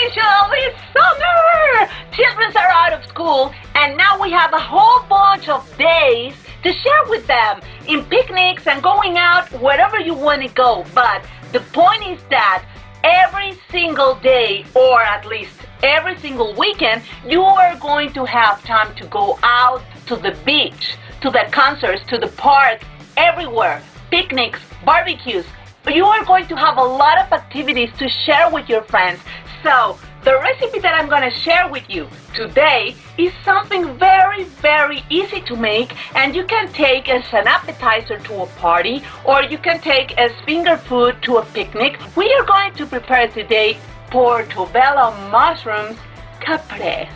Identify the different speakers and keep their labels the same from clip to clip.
Speaker 1: official! It's summer! Children are out of school, and now we have a whole bunch of days to share with them in picnics and going out wherever you want to go. But the point is that every single day, or at least every single weekend, you are going to have time to go out to the beach, to the concerts, to the park, everywhere, picnics, barbecues. You are going to have a lot of activities to share with your friends. So the recipe that I'm going to share with you today is something very, very easy to make, and you can take as an appetizer to a party, or you can take as finger food to a picnic. We are going to prepare today portobello mushrooms capress.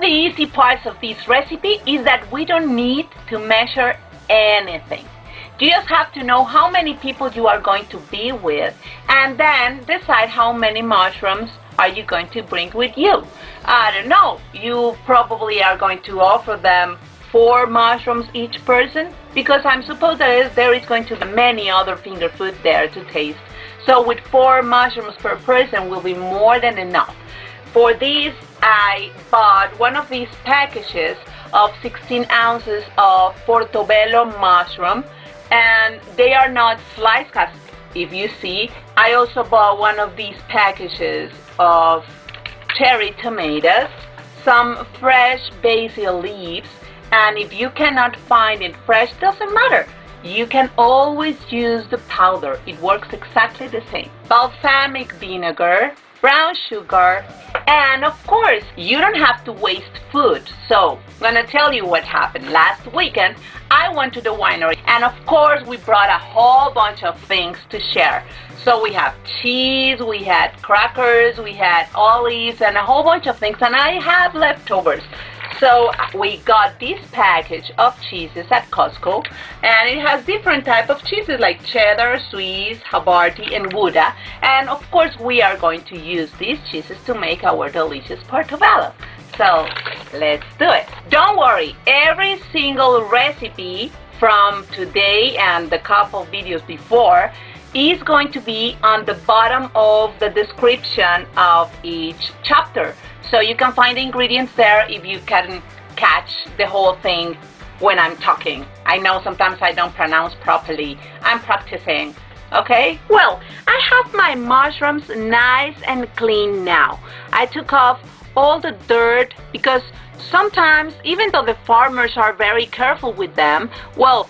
Speaker 1: Easy parts of this recipe is that we don't need to measure anything. You just have to know how many people you are going to be with, and then decide how many mushrooms are you going to bring with you. I don't know, you probably are going to offer them 4 mushrooms each person, because I'm supposed that there is going to be many other finger food there to taste. So with 4 mushrooms per person will be more than enough. For these, I bought one of these packages of 16 ounces of portobello mushroom, and they are not sliced cut. If you see, I also bought one of these packages of cherry tomatoes, some fresh basil leaves, and if you cannot find it fresh, doesn't matter. You can always use the powder. It works exactly the same. Balsamic vinegar, brown sugar, and of course, you don't have to waste food. So, I'm gonna tell you what happened. Last weekend, I went to the winery, and of course, we brought a whole bunch of things to share. So we have cheese, we had crackers, we had olives, and a whole bunch of things, and I have leftovers. So we got this package of cheeses at Costco, and it has different type of cheeses like cheddar, Swiss, Havarti, and Gouda. And of course, we are going to use these cheeses to make our delicious portobello. So let's do it. Don't worry, every single recipe from today and the couple videos before is going to be on the bottom of the description of each chapter. So you can find the ingredients there if you can catch the whole thing when I'm talking. I know sometimes I don't pronounce properly. I'm practicing. Okay? Well, I have my mushrooms nice and clean now. I took off all the dirt because sometimes, even though the farmers are very careful with them, well,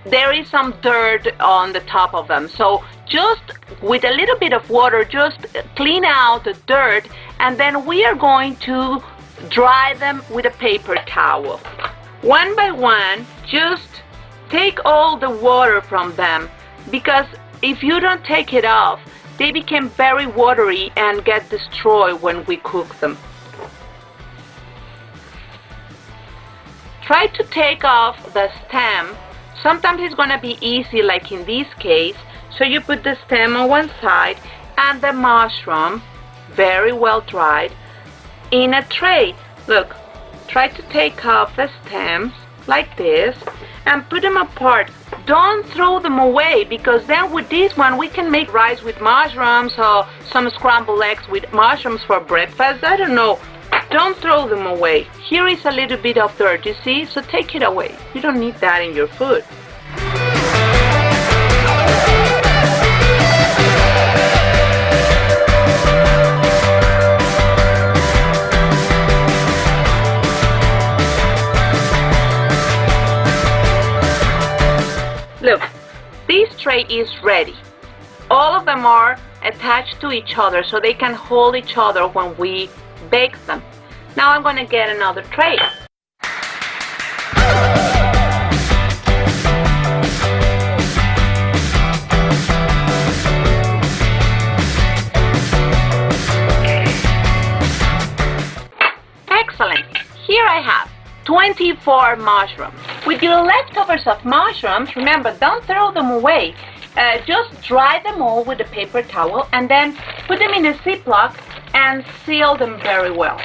Speaker 1: there is some dirt on the top of them. So just with a little bit of water, just clean out the dirt, and then we are going to dry them with a paper towel. One by one, just take all the water from them, because if you don't take it off, they become very watery and get destroyed when we cook them. Try to take off the stem. Sometimes it's going to be easy, like in this case. So you put the stem on one side and the mushroom, very well dried, in a tray. Look, try to take off the stems like this and put them apart. Don't throw them away, because then with this one we can make rice with mushrooms or some scrambled eggs with mushrooms for breakfast. I don't know. Don't throw them away. Here is a little bit of dirt, you see? So take it away. You don't need that in your food. Look, This tray is ready. All of them are attached to each other so they can hold each other when we bake them. Now I'm going to get another tray. Excellent. Here I have 24 mushrooms. With your leftovers of mushrooms, remember, don't throw them away. Just dry them all with a paper towel and then put them in a Ziploc and seal them very well.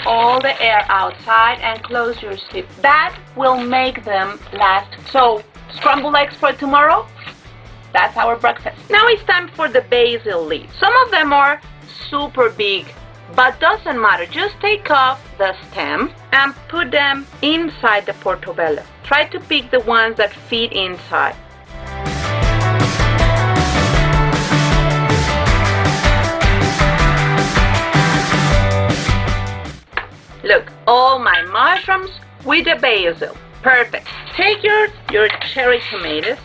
Speaker 1: All the air outside and close your zip. That will make them last. So, scrambled eggs for tomorrow? That's our breakfast. Now it's time for the basil leaves. Some of them are super big, but doesn't matter. Just take off the stem and put them inside the portobello. Try to pick the ones that fit inside. Look, all my mushrooms with the basil. Perfect. Take your cherry tomatoes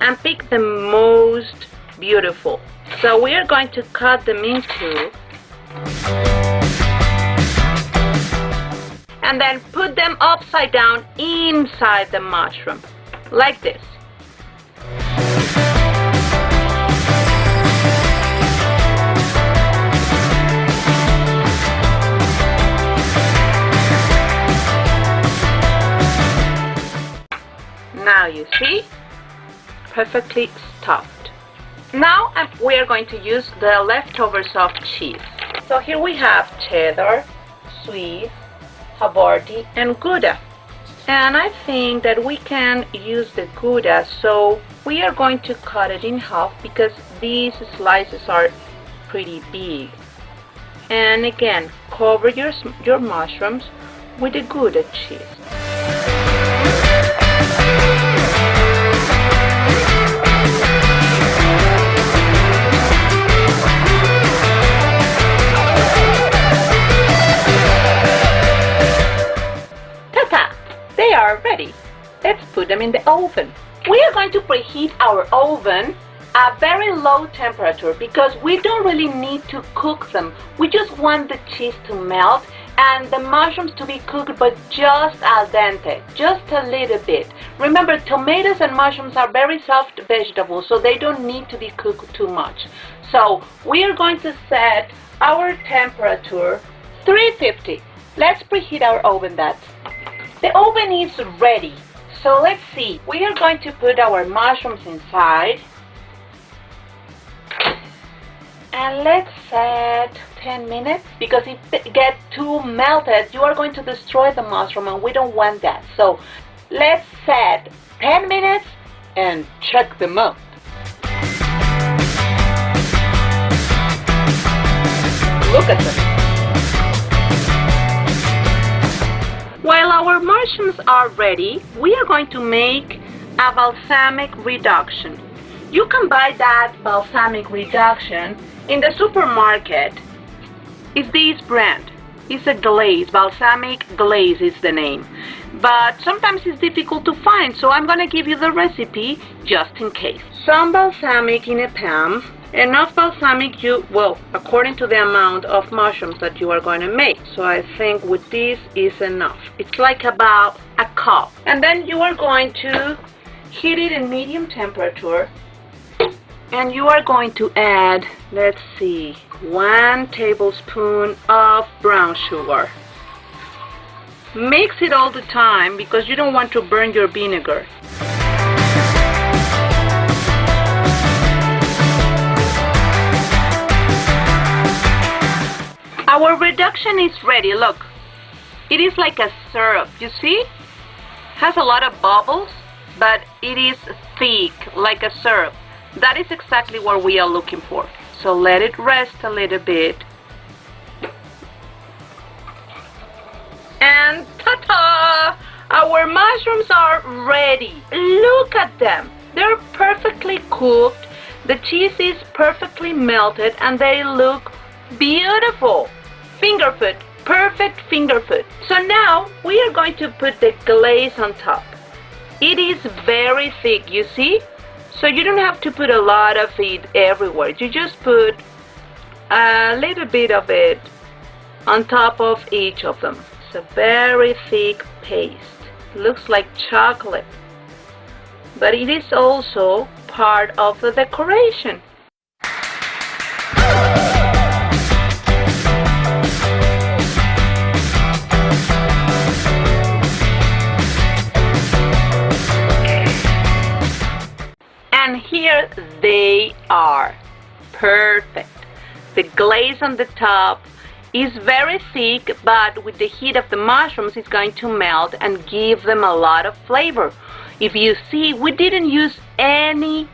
Speaker 1: and pick the most beautiful. So we are going to cut them in two. And then put them upside down inside the mushroom, like this. Now you see, perfectly stuffed. Now we are going to use the leftovers of cheese. So here we have cheddar, Swiss, Havarti, and Gouda. And I think that we can use the Gouda, so we are going to cut it in half because these slices are pretty big. And again, cover your mushrooms with the Gouda cheese. They are ready. Let's put them in the oven. We are going to preheat our oven at very low temperature because we don't really need to cook them. We just want the cheese to melt and the mushrooms to be cooked, but just al dente, just a little bit. Remember, tomatoes and mushrooms are very soft vegetables, so they don't need to be cooked too much. So we are going to set our temperature 350. Let's preheat our oven that. The oven is ready, so let's see. We are going to put our mushrooms inside. And let's set 10 minutes, because if they get too melted, you are going to destroy the mushroom and we don't want that. So let's set 10 minutes and check them out. Look at them. While our mushrooms are ready, we are going to make a balsamic reduction. You can buy that balsamic reduction in the supermarket. It's this brand. It's a glaze. Balsamic glaze is the name. But sometimes it's difficult to find, so I'm going to give you the recipe just in case. Some balsamic in a pan. Enough balsamic, according to the amount of mushrooms that you are going to make. So I think with this is enough. It's like about a cup. And then you are going to heat it in medium temperature. And you are going to add, let's see, 1 tablespoon of brown sugar. Mix it all the time because you don't want to burn your vinegar. Our reduction is ready. Look, it is like a syrup, you see? Has a lot of bubbles, but it is thick, like a syrup. That is exactly what we are looking for. So let it rest a little bit. And ta-ta! Our mushrooms are ready. Look at them. They're perfectly cooked. The cheese is perfectly melted and they look beautiful. Finger food, perfect finger food. So now we are going to put the glaze on top. It is very thick, you see? So you don't have to put a lot of it everywhere. You just put a little bit of it on top of each of them. It's a very thick paste. It looks like chocolate, but it is also part of the decoration. And here they are. Perfect. The glaze on the top is very thick, but with the heat of the mushrooms, it's going to melt and give them a lot of flavor. If you see, we didn't use any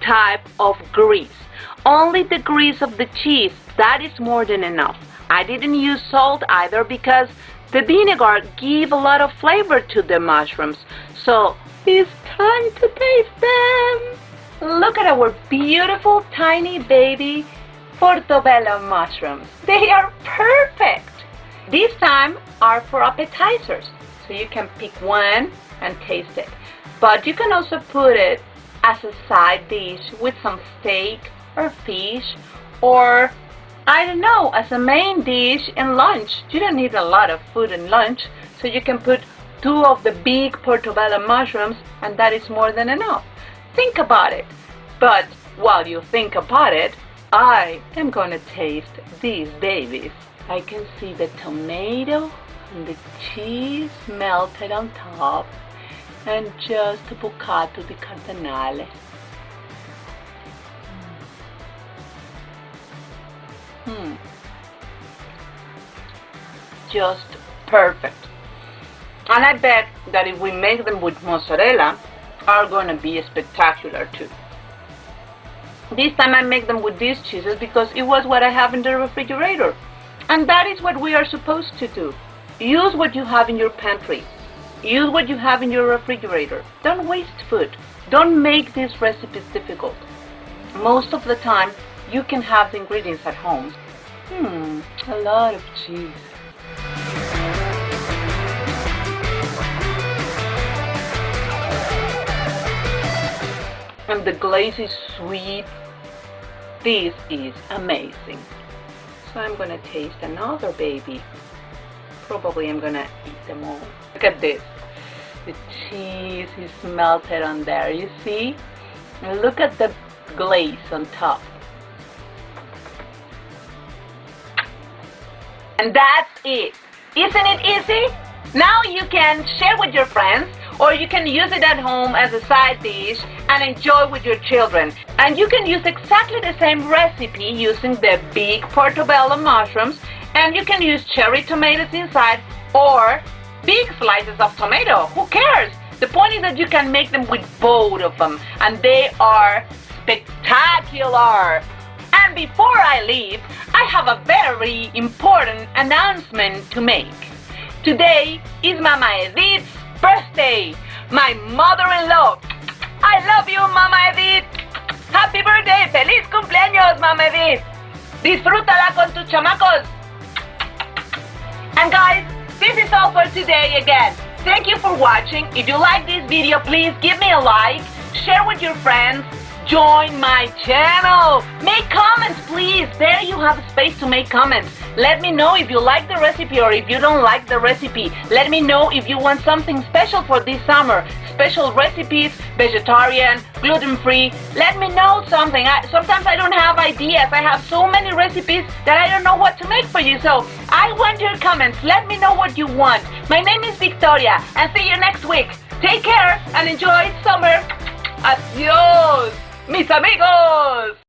Speaker 1: type of grease. Only the grease of the cheese. That is more than enough. I didn't use salt either because the vinegar gives a lot of flavor to the mushrooms. So it's time to taste them. Look at our beautiful tiny baby Portobello mushrooms. They are perfect. This time are for appetizers. So you can pick one and taste it. But you can also put it as a side dish with some steak or fish, or I don't know, as a main dish in lunch. You don't need a lot of food in lunch, so you can put 2 of the big Portobello mushrooms, and that is more than enough. Think about it. But while you think about it, I am gonna taste these babies. I can see the tomato and the cheese melted on top, and just a boccato di cardinale. Just perfect. And I bet that if we make them with mozzarella, are going to be spectacular too. This time I make them with these cheeses because it was what I have in the refrigerator. And that is what we are supposed to do. Use what you have in your pantry. Use what you have in your refrigerator. Don't waste food. Don't make these recipes difficult. Most of the time, you can have the ingredients at home. A lot of cheese. And the glaze is sweet. This is amazing. So I'm gonna taste another baby. Probably I'm gonna eat them all. Look at this. The cheese is melted on there, you see? And look at the glaze on top. And that's it. Isn't it easy? Now you can share with your friends, or you can use it at home as a side dish and enjoy with your children. And you can use exactly the same recipe using the big Portobello mushrooms, and you can use cherry tomatoes inside or big slices of tomato. Who cares? The point is that you can make them with both of them, and they are spectacular. And before I leave, I have a very important announcement to make. Today is Mama Edith's birthday, my mother-in-law. I love you, Mama Edith. Happy birthday, feliz cumpleaños, Mama Edith. Disfrútala con tus chamacos. And guys, this is all for today again. Thank you for watching. If you like this video, please give me a like, share with your friends, join my channel. Make comments, please. There you have space to make comments. Let me know if you like the recipe or if you don't like the recipe. Let me know if you want something special for this summer. Special recipes, vegetarian, gluten-free. Let me know something. Sometimes I don't have ideas. I have so many recipes that I don't know what to make for you. So I want your comments. Let me know what you want. My name is Victoria, and see you next week. Take care and enjoy summer. Adiós, mis amigos.